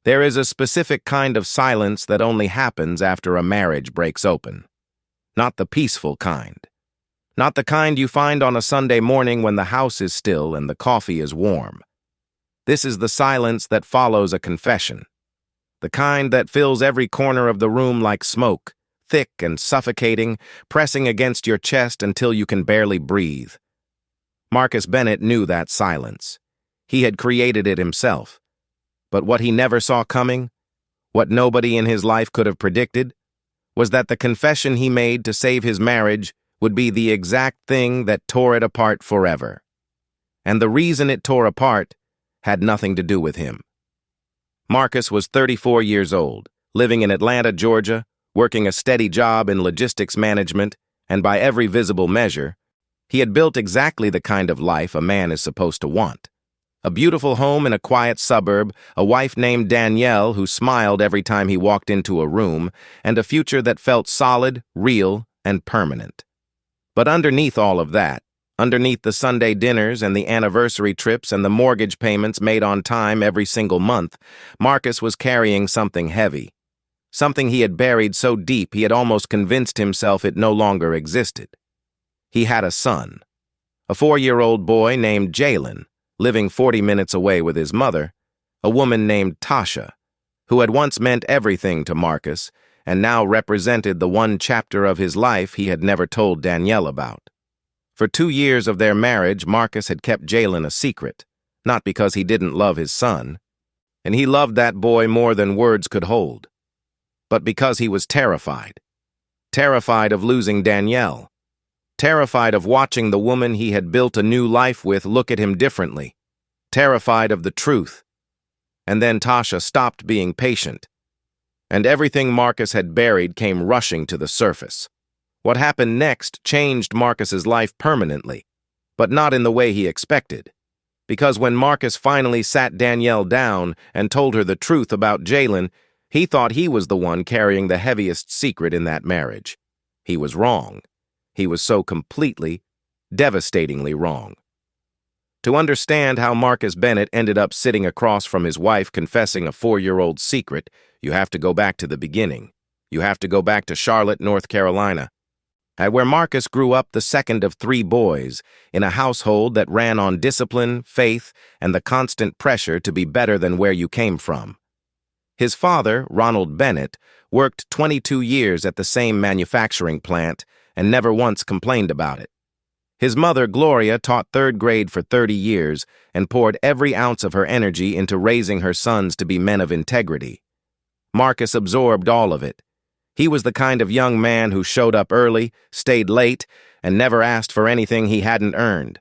There is a specific kind of silence that only happens after a marriage breaks open. Not the peaceful kind. Not the kind you find on a Sunday morning when the house is still and the coffee is warm. This is the silence that follows a confession. The kind that fills every corner of the room like smoke, thick and suffocating, pressing against your chest until you can barely breathe. Marcus Bennett knew that silence. He had created it himself. But what he never saw coming, what nobody in his life could have predicted, was that the confession he made to save his marriage would be the exact thing that tore it apart forever. And the reason it tore apart had nothing to do with him. Marcus was 34 years old, living in Atlanta, Georgia, working a steady job in logistics management, and by every visible measure, he had built exactly the kind of life a man is supposed to want. A beautiful home in a quiet suburb, a wife named Danielle who smiled every time he walked into a room, and a future that felt solid, real, and permanent. But underneath all of that, underneath the Sunday dinners and the anniversary trips and the mortgage payments made on time every single month, Marcus was carrying something heavy. Something he had buried so deep he had almost convinced himself it no longer existed. He had a son, a 4-year-old boy named Jaylen, living 40 minutes away with his mother, a woman named Tasha, who had once meant everything to Marcus and now represented the one chapter of his life he had never told Danielle about. For 2 years of their marriage, Marcus had kept Jaylen a secret, not because he didn't love his son, and he loved that boy more than words could hold, but because he was terrified. Terrified of losing Danielle. Terrified of watching the woman he had built a new life with look at him differently. Terrified of the truth. And then Tasha stopped being patient, and everything Marcus had buried came rushing to the surface. What happened next changed Marcus's life permanently, but not in the way he expected. Because when Marcus finally sat Danielle down and told her the truth about Jaylen, he thought he was the one carrying the heaviest secret in that marriage. He was wrong. He was so completely, devastatingly wrong. To understand how Marcus Bennett ended up sitting across from his wife confessing a 4-year-old secret, you have to go back to the beginning. You have to go back to Charlotte, North Carolina, where Marcus grew up the second of 3 boys, in a household that ran on discipline, faith, and the constant pressure to be better than where you came from. His father, Ronald Bennett, worked 22 years at the same manufacturing plant and never once complained about it. His mother, Gloria, taught 3rd grade for 30 years and poured every ounce of her energy into raising her sons to be men of integrity. Marcus absorbed all of it. He was the kind of young man who showed up early, stayed late, and never asked for anything he hadn't earned.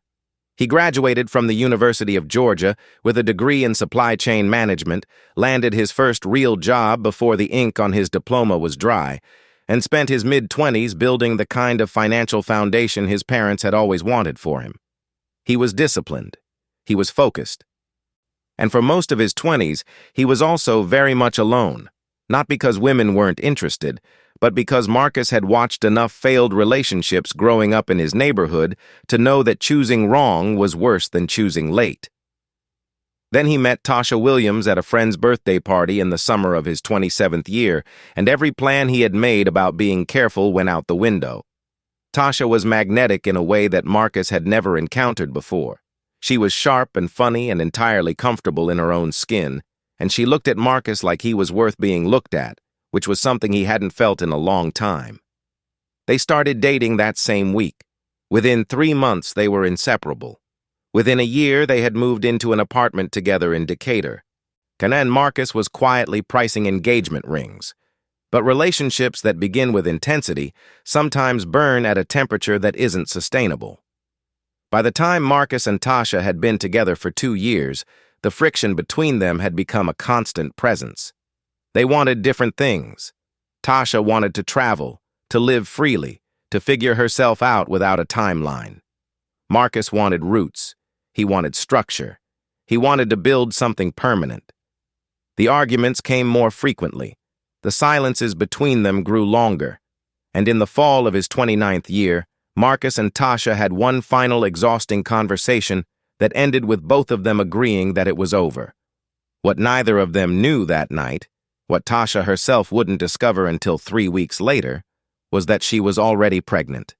He graduated from the University of Georgia with a degree in supply chain management, landed his first real job before the ink on his diploma was dry, and spent his mid-20s building the kind of financial foundation his parents had always wanted for him. He was disciplined. He was focused. And for most of his 20s, he was also very much alone, not because women weren't interested, but because Marcus had watched enough failed relationships growing up in his neighborhood to know that choosing wrong was worse than choosing late. Then he met Tasha Williams at a friend's birthday party in the summer of his 27th year, and every plan he had made about being careful went out the window. Tasha was magnetic in a way that Marcus had never encountered before. She was sharp and funny and entirely comfortable in her own skin, and she looked at Marcus like he was worth being looked at, which was something he hadn't felt in a long time. They started dating that same week. Within 3 months, they were inseparable. Within a year, they had moved into an apartment together in Decatur. And Marcus was quietly pricing engagement rings. But relationships that begin with intensity sometimes burn at a temperature that isn't sustainable. By the time Marcus and Tasha had been together for 2 years, the friction between them had become a constant presence. They wanted different things. Tasha wanted to travel, to live freely, to figure herself out without a timeline. Marcus wanted roots. He wanted structure. He wanted to build something permanent. The arguments came more frequently. The silences between them grew longer. And in the fall of his 29th year, Marcus and Tasha had one final exhausting conversation that ended with both of them agreeing that it was over. What neither of them knew that night, what Tasha herself wouldn't discover until 3 weeks later, was that she was already pregnant.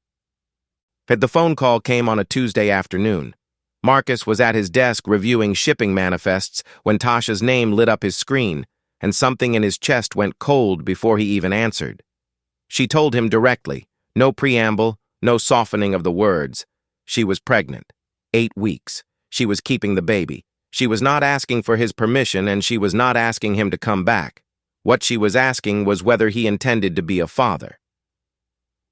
The phone call came on a Tuesday afternoon. Marcus was at his desk reviewing shipping manifests when Tasha's name lit up his screen, and something in his chest went cold before he even answered. She told him directly, no preamble, no softening of the words. She was pregnant. 8 weeks. She was keeping the baby. She was not asking for his permission, and she was not asking him to come back. What she was asking was whether he intended to be a father.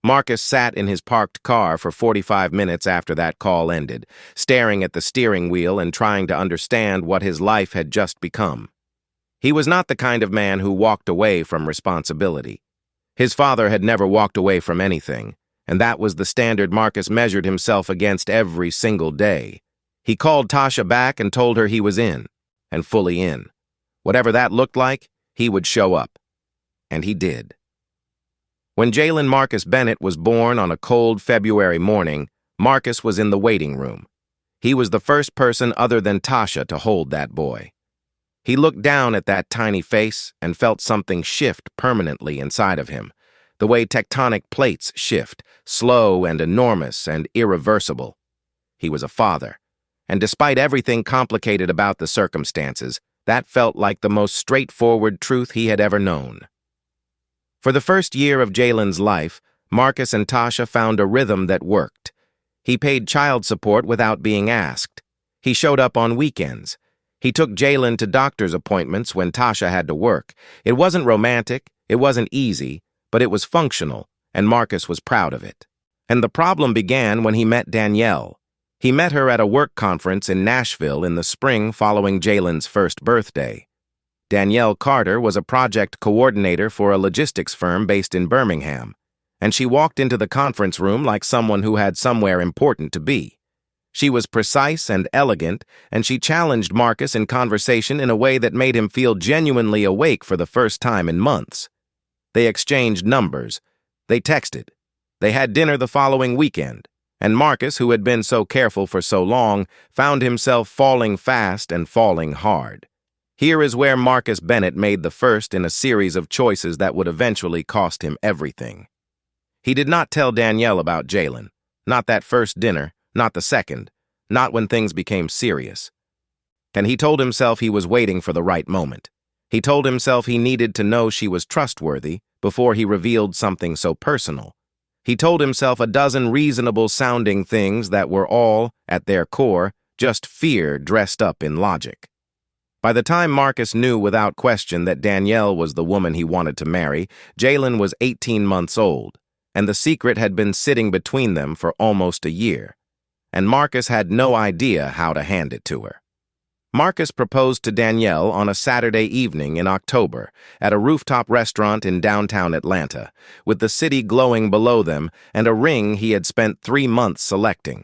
Marcus sat in his parked car for 45 minutes after that call ended, staring at the steering wheel and trying to understand what his life had just become. He was not the kind of man who walked away from responsibility. His father had never walked away from anything, and that was the standard Marcus measured himself against every single day. He called Tasha back and told her he was in, and fully in. Whatever that looked like, he would show up. And he did. When Jaylen Marcus Bennett was born on a cold February morning, Marcus was in the waiting room. He was the first person other than Tasha to hold that boy. He looked down at that tiny face and felt something shift permanently inside of him, the way tectonic plates shift, slow and enormous and irreversible. He was a father, and despite everything complicated about the circumstances, that felt like the most straightforward truth he had ever known. For the first year of Jaylen's life, Marcus and Tasha found a rhythm that worked. He paid child support without being asked. He showed up on weekends. He took Jaylen to doctor's appointments when Tasha had to work. It wasn't romantic, it wasn't easy, but it was functional, and Marcus was proud of it. And the problem began when he met Danielle. He met her at a work conference in Nashville in the spring following Jaylen's first birthday. Danielle Carter was a project coordinator for a logistics firm based in Birmingham, and she walked into the conference room like someone who had somewhere important to be. She was precise and elegant, and she challenged Marcus in conversation in a way that made him feel genuinely awake for the first time in months. They exchanged numbers. They texted. They had dinner the following weekend, and Marcus, who had been so careful for so long, found himself falling fast and falling hard. Here is where Marcus Bennett made the first in a series of choices that would eventually cost him everything. He did not tell Danielle about Jaylen, not that first dinner, not the second, not when things became serious. And he told himself he was waiting for the right moment. He told himself he needed to know she was trustworthy before he revealed something so personal. He told himself a dozen reasonable-sounding things that were all, at their core, just fear dressed up in logic. By the time Marcus knew without question that Danielle was the woman he wanted to marry, Jaylen was 18 months old, and the secret had been sitting between them for almost a year. And Marcus had no idea how to hand it to her. Marcus proposed to Danielle on a Saturday evening in October at a rooftop restaurant in downtown Atlanta, with the city glowing below them and a ring he had spent 3 months selecting.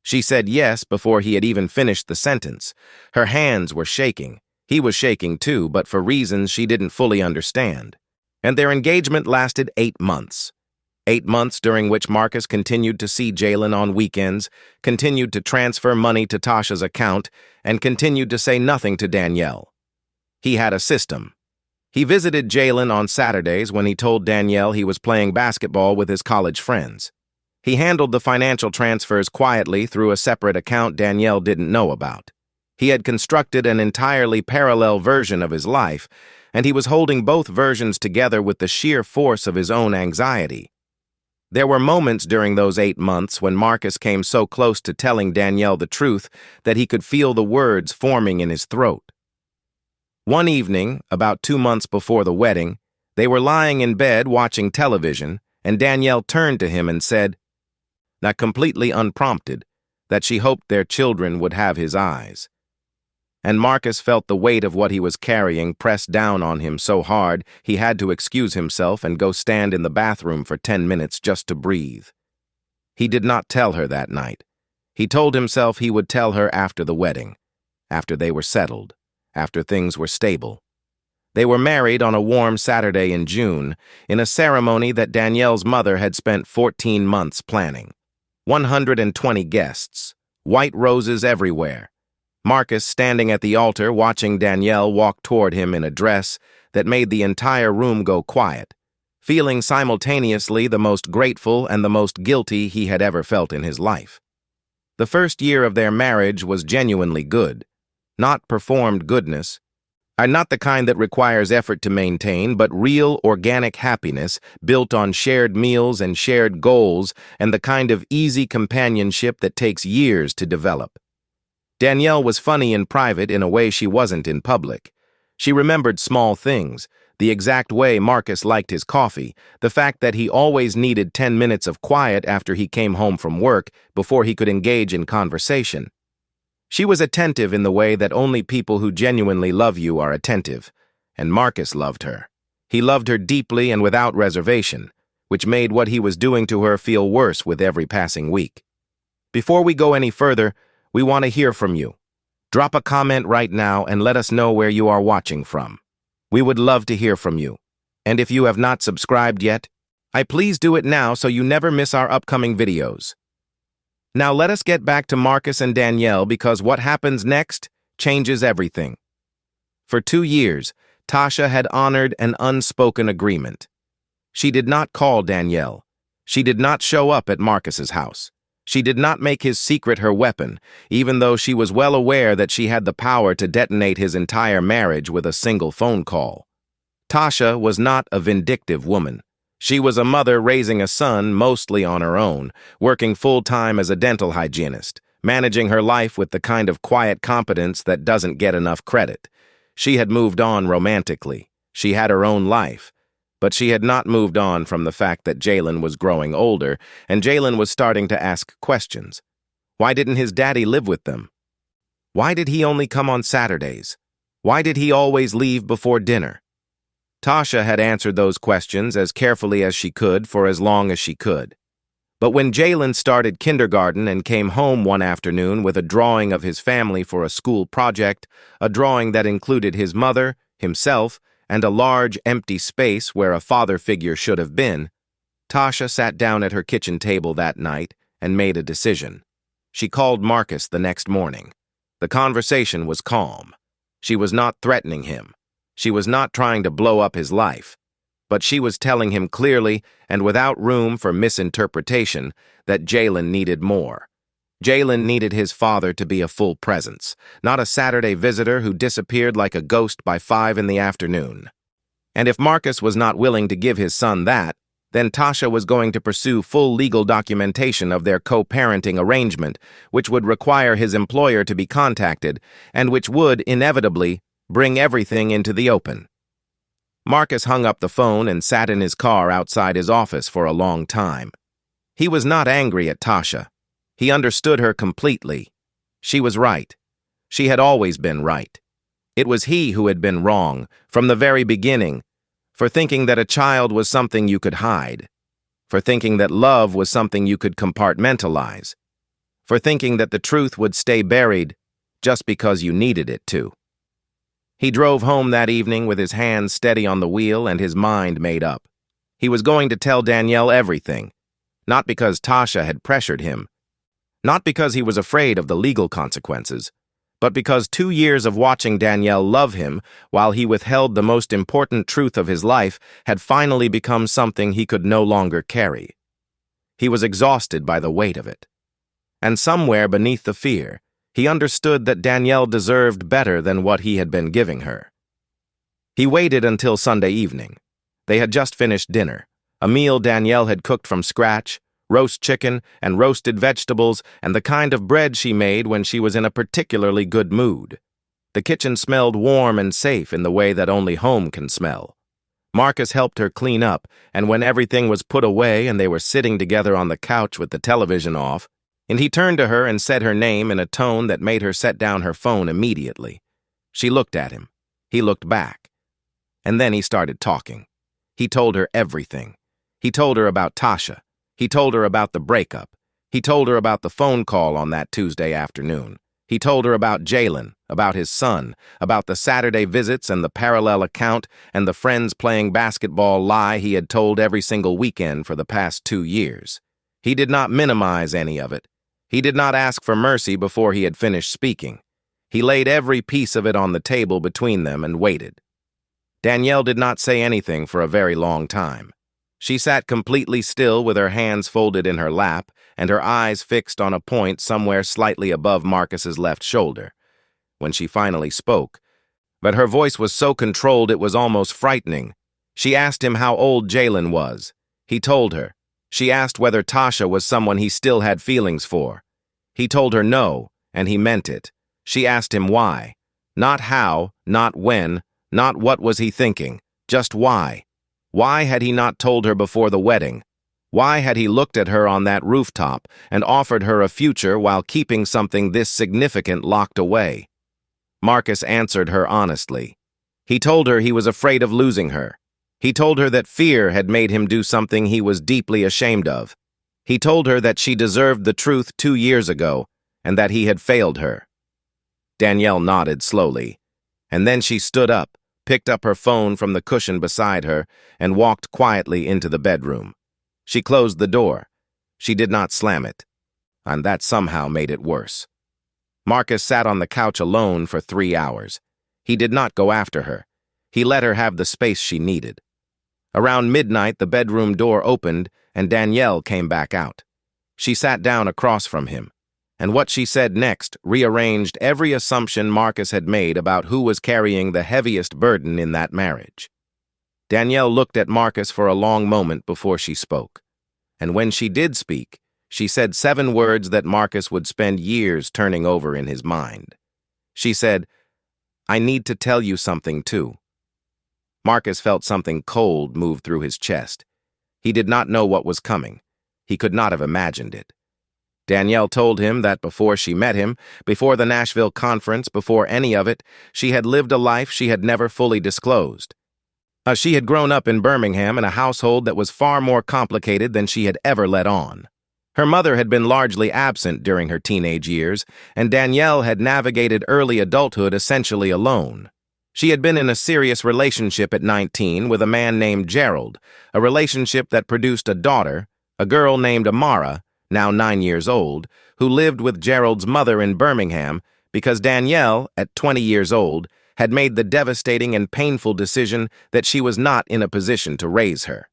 She said yes before he had even finished the sentence. Her hands were shaking. He was shaking too, but for reasons she didn't fully understand. And their engagement lasted 8 months. 8 months during which Marcus continued to see Jaylen on weekends, continued to transfer money to Tasha's account, and continued to say nothing to Danielle. He had a system. He visited Jaylen on Saturdays when he told Danielle he was playing basketball with his college friends. He handled the financial transfers quietly through a separate account Danielle didn't know about. He had constructed an entirely parallel version of his life, and he was holding both versions together with the sheer force of his own anxiety. There were moments during those 8 months when Marcus came so close to telling Danielle the truth that he could feel the words forming in his throat. One evening, about 2 months before the wedding, they were lying in bed watching television, and Danielle turned to him and said, not completely unprompted, that she hoped their children would have his eyes. And Marcus felt the weight of what he was carrying pressed down on him so hard he had to excuse himself and go stand in the bathroom for 10 minutes just to breathe. He did not tell her that night. He told himself he would tell her after the wedding, after they were settled, after things were stable. They were married on a warm Saturday in June, in a ceremony that Danielle's mother had spent 14 months planning. 120 guests, white roses everywhere. Marcus standing at the altar watching Danielle walk toward him in a dress that made the entire room go quiet, feeling simultaneously the most grateful and the most guilty he had ever felt in his life. The first year of their marriage was genuinely good, not performed goodness, and not the kind that requires effort to maintain, but real, organic happiness built on shared meals and shared goals and the kind of easy companionship that takes years to develop. Danielle was funny in private in a way she wasn't in public. She remembered small things, the exact way Marcus liked his coffee, the fact that he always needed 10 minutes of quiet after he came home from work before he could engage in conversation. She was attentive in the way that only people who genuinely love you are attentive, and Marcus loved her. He loved her deeply and without reservation, which made what he was doing to her feel worse with every passing week. Before we go any further, we want to hear from you. Drop a comment right now and let us know where you are watching from. We would love to hear from you. And if you have not subscribed yet, please do it now so you never miss our upcoming videos. Now let us get back to Marcus and Danielle because what happens next changes everything. For 2 years, Tasha had honored an unspoken agreement. She did not call Danielle. She did not show up at Marcus's house. She did not make his secret her weapon, even though she was well aware that she had the power to detonate his entire marriage with a single phone call. Tasha was not a vindictive woman. She was a mother raising a son mostly on her own, working full-time as a dental hygienist, managing her life with the kind of quiet competence that doesn't get enough credit. She had moved on romantically. She had her own life. But she had not moved on from the fact that Jaylen was growing older, and Jaylen was starting to ask questions. Why didn't his daddy live with them? Why did he only come on Saturdays? Why did he always leave before dinner? Tasha had answered those questions as carefully as she could for as long as she could. But when Jaylen started kindergarten and came home one afternoon with a drawing of his family for a school project, a drawing that included his mother, himself, and a large, empty space where a father figure should have been, Tasha sat down at her kitchen table that night and made a decision. She called Marcus the next morning. The conversation was calm. She was not threatening him. She was not trying to blow up his life, but she was telling him clearly and without room for misinterpretation that Jaylen needed more. Jaylen needed his father to be a full presence, not a Saturday visitor who disappeared like a ghost by 5 in the afternoon. And if Marcus was not willing to give his son that, then Tasha was going to pursue full legal documentation of their co-parenting arrangement, which would require his employer to be contacted, and which would, inevitably, bring everything into the open. Marcus hung up the phone and sat in his car outside his office for a long time. He was not angry at Tasha. He understood her completely. She was right. She had always been right. It was he who had been wrong, from the very beginning, for thinking that a child was something you could hide, for thinking that love was something you could compartmentalize, for thinking that the truth would stay buried just because you needed it to. He drove home that evening with his hands steady on the wheel and his mind made up. He was going to tell Danielle everything, not because Tasha had pressured him, not because he was afraid of the legal consequences, but because 2 years of watching Danielle love him while he withheld the most important truth of his life had finally become something he could no longer carry. He was exhausted by the weight of it. And somewhere beneath the fear, he understood that Danielle deserved better than what he had been giving her. He waited until Sunday evening. They had just finished dinner, a meal Danielle had cooked from scratch, roast chicken and roasted vegetables, and the kind of bread she made when she was in a particularly good mood. The kitchen smelled warm and safe in the way that only home can smell. Marcus helped her clean up, and when everything was put away and they were sitting together on the couch with the television off, and he turned to her and said her name in a tone that made her set down her phone immediately. She looked at him. He looked back. And then he started talking. He told her everything. He told her about Tasha. He told her about the breakup. He told her about the phone call on that Tuesday afternoon. He told her about Jaylen, about his son, about the Saturday visits and the parallel account and the friends playing basketball lie he had told every single weekend for the past 2 years. He did not minimize any of it. He did not ask for mercy before he had finished speaking. He laid every piece of it on the table between them and waited. Danielle did not say anything for a very long time. She sat completely still with her hands folded in her lap and her eyes fixed on a point somewhere slightly above Marcus's left shoulder. When she finally spoke, but her voice was so controlled it was almost frightening. She asked him how old Jaylen was. He told her. She asked whether Tasha was someone he still had feelings for. He told her no, and he meant it. She asked him why. Not how, not when, not what was he thinking, just why. Why had he not told her before the wedding? Why had he looked at her on that rooftop and offered her a future while keeping something this significant locked away? Marcus answered her honestly. He told her he was afraid of losing her. He told her that fear had made him do something he was deeply ashamed of. He told her that she deserved the truth 2 years ago and that he had failed her. Danielle nodded slowly, and then she stood up, picked up her phone from the cushion beside her, and walked quietly into the bedroom. She closed the door. She did not slam it, and that somehow made it worse. Marcus sat on the couch alone for 3 hours. He did not go after her. He let her have the space she needed. Around midnight, the bedroom door opened, and Danielle came back out. She sat down across from him, and what she said next rearranged every assumption Marcus had made about who was carrying the heaviest burden in that marriage. Danielle looked at Marcus for a long moment before she spoke, and when she did speak, she said 7 words that Marcus would spend years turning over in his mind. She said, "I need to tell you something too." Marcus felt something cold move through his chest. He did not know what was coming. He could not have imagined it. Danielle told him that before she met him, before the Nashville conference, before any of it, she had lived a life she had never fully disclosed. She had grown up in Birmingham in a household that was far more complicated than she had ever let on. Her mother had been largely absent during her teenage years, and Danielle had navigated early adulthood essentially alone. She had been in a serious relationship at 19 with a man named Gerald, a relationship that produced a daughter, a girl named Amara, now 9 years old, who lived with Gerald's mother in Birmingham because Danielle, at 20 years old, had made the devastating and painful decision that she was not in a position to raise her.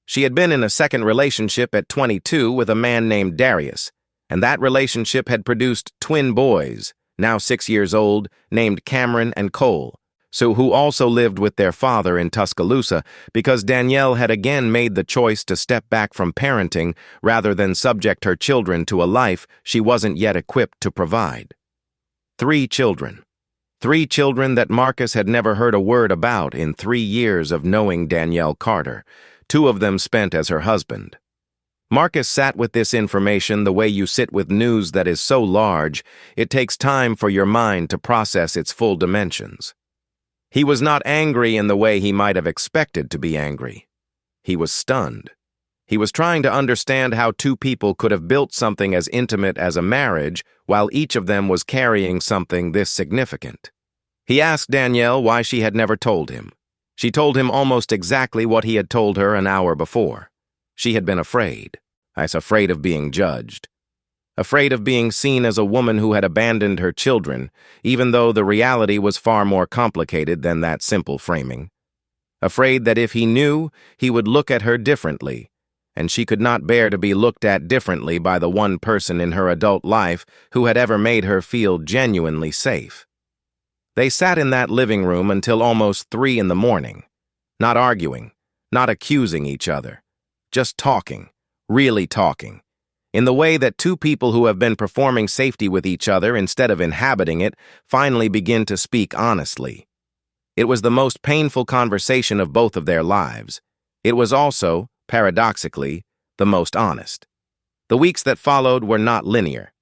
She had been in a second relationship at 22 with a man named Darius, and that relationship had produced twin boys, now 6 years old, named Cameron and Cole, who also lived with their father in Tuscaloosa because Danielle had again made the choice to step back from parenting rather than subject her children to a life she wasn't yet equipped to provide. 3 children. 3 children that Marcus had never heard a word about in 3 years of knowing Danielle Carter, 2 of them spent as her husband. Marcus sat with this information the way you sit with news that is so large, it takes time for your mind to process its full dimensions. He was not angry in the way he might have expected to be angry. He was stunned. He was trying to understand how 2 people could have built something as intimate as a marriage while each of them was carrying something this significant. He asked Danielle why she had never told him. She told him almost exactly what he had told her an hour before. She had been afraid. Afraid of being judged. Afraid of being seen as a woman who had abandoned her children, even though the reality was far more complicated than that simple framing. Afraid that if he knew, he would look at her differently, and she could not bear to be looked at differently by the one person in her adult life who had ever made her feel genuinely safe. They sat in that living room until almost 3 in the morning, not arguing, not accusing each other, just talking, really talking, in the way that 2 people who have been performing safety with each other instead of inhabiting it finally begin to speak honestly. It was the most painful conversation of both of their lives. It was also, paradoxically, the most honest. The weeks that followed were not linear.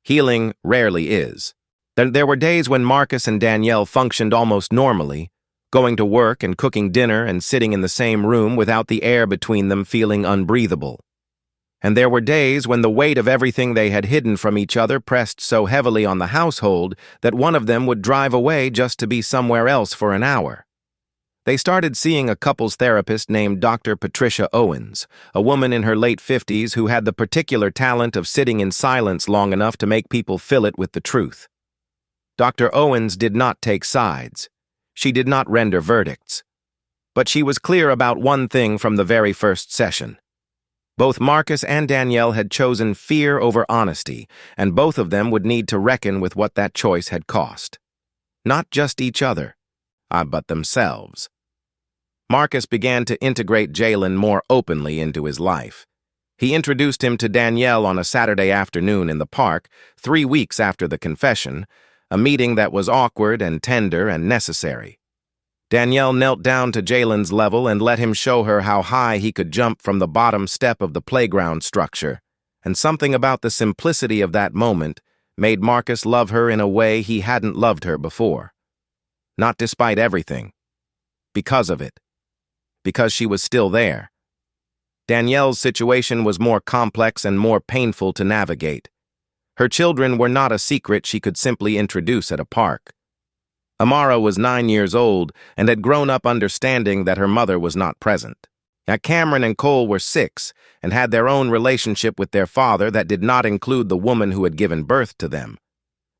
Healing rarely is. There were days when Marcus and Danielle functioned almost normally, going to work and cooking dinner and sitting in the same room without the air between them feeling unbreathable. And there were days when the weight of everything they had hidden from each other pressed so heavily on the household that one of them would drive away just to be somewhere else for an hour. They started seeing a couples therapist named Dr. Patricia Owens, a woman in her late 50s who had the particular talent of sitting in silence long enough to make people fill it with the truth. Dr. Owens did not take sides. She did not render verdicts. But she was clear about one thing from the very first session. Both Marcus and Danielle had chosen fear over honesty, and both of them would need to reckon with what that choice had cost. Not just each other, but themselves. Marcus began to integrate Jaylen more openly into his life. He introduced him to Danielle on a Saturday afternoon in the park, 3 weeks after the confession, a meeting that was awkward and tender and necessary. Danielle knelt down to Jaylen's level and let him show her how high he could jump from the bottom step of the playground structure, and something about the simplicity of that moment made Marcus love her in a way he hadn't loved her before. Not despite everything. Because of it. Because she was still there. Danielle's situation was more complex and more painful to navigate. Her children were not a secret she could simply introduce at a park. Amara was 9 years old and had grown up understanding that her mother was not present. Cameron and Cole were 6 and had their own relationship with their father that did not include the woman who had given birth to them.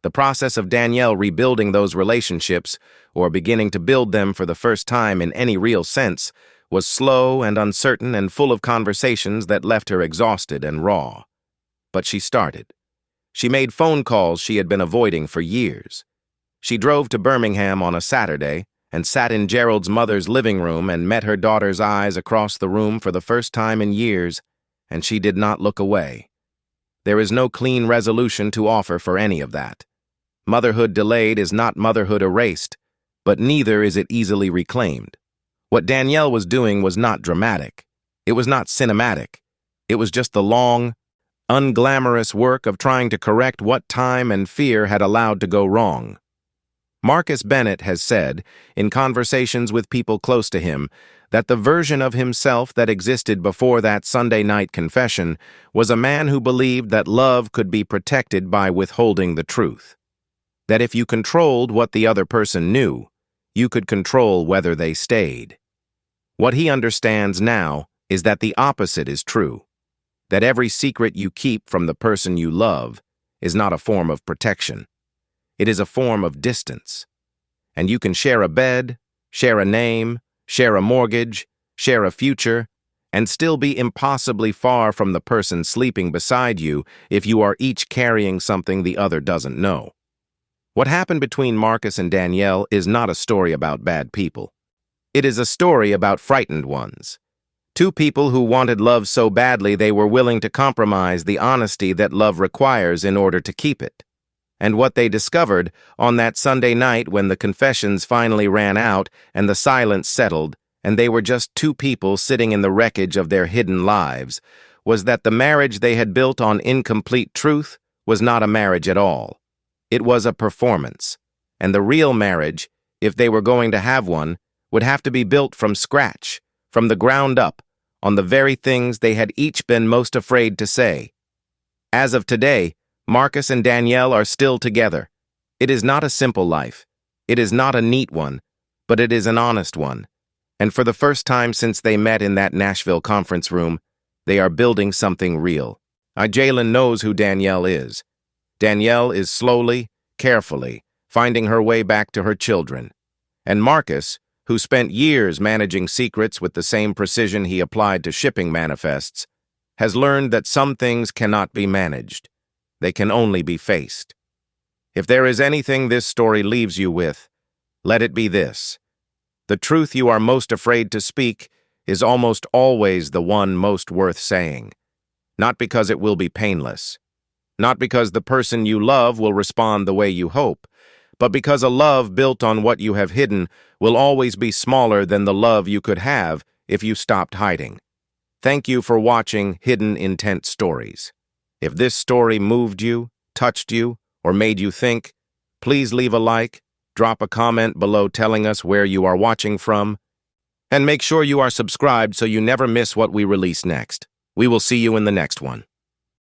The process of Danielle rebuilding those relationships, or beginning to build them for the first time in any real sense, was slow and uncertain and full of conversations that left her exhausted and raw. But she started. She made phone calls she had been avoiding for years. She drove to Birmingham on a Saturday and sat in Gerald's mother's living room and met her daughter's eyes across the room for the first time in years, and she did not look away. There is no clean resolution to offer for any of that. Motherhood delayed is not motherhood erased, but neither is it easily reclaimed. What Danielle was doing was not dramatic. It was not cinematic. It was just the long, unglamorous work of trying to correct what time and fear had allowed to go wrong. Marcus Bennett has said, in conversations with people close to him, that the version of himself that existed before that Sunday night confession was a man who believed that love could be protected by withholding the truth. That if you controlled what the other person knew, you could control whether they stayed. What he understands now is that the opposite is true. That every secret you keep from the person you love is not a form of protection. It is a form of distance. And you can share a bed, share a name, share a mortgage, share a future, and still be impossibly far from the person sleeping beside you if you are each carrying something the other doesn't know. What happened between Marcus and Danielle is not a story about bad people. It is a story about frightened ones. 2 people who wanted love so badly they were willing to compromise the honesty that love requires in order to keep it. And what they discovered on that Sunday night when the confessions finally ran out and the silence settled and they were just 2 people sitting in the wreckage of their hidden lives was that the marriage they had built on incomplete truth was not a marriage at all. It was a performance, and the real marriage, if they were going to have one, would have to be built from scratch, from the ground up, on the very things they had each been most afraid to say. As of today, Marcus and Danielle are still together. It is not a simple life. It is not a neat one, but it is an honest one. And for the first time since they met in that Nashville conference room, they are building something real. Jaylen knows who Danielle is. Danielle is slowly, carefully, finding her way back to her children. And Marcus, who spent years managing secrets with the same precision he applied to shipping manifests, has learned that some things cannot be managed. They can only be faced. If there is anything this story leaves you with, let it be this. The truth you are most afraid to speak is almost always the one most worth saying. Not because it will be painless. Not because the person you love will respond the way you hope, but because a love built on what you have hidden will always be smaller than the love you could have if you stopped hiding. Thank you for watching Hidden Intent Stories. If this story moved you, touched you, or made you think, please leave a like, drop a comment below telling us where you are watching from, and make sure you are subscribed so you never miss what we release next. We will see you in the next one.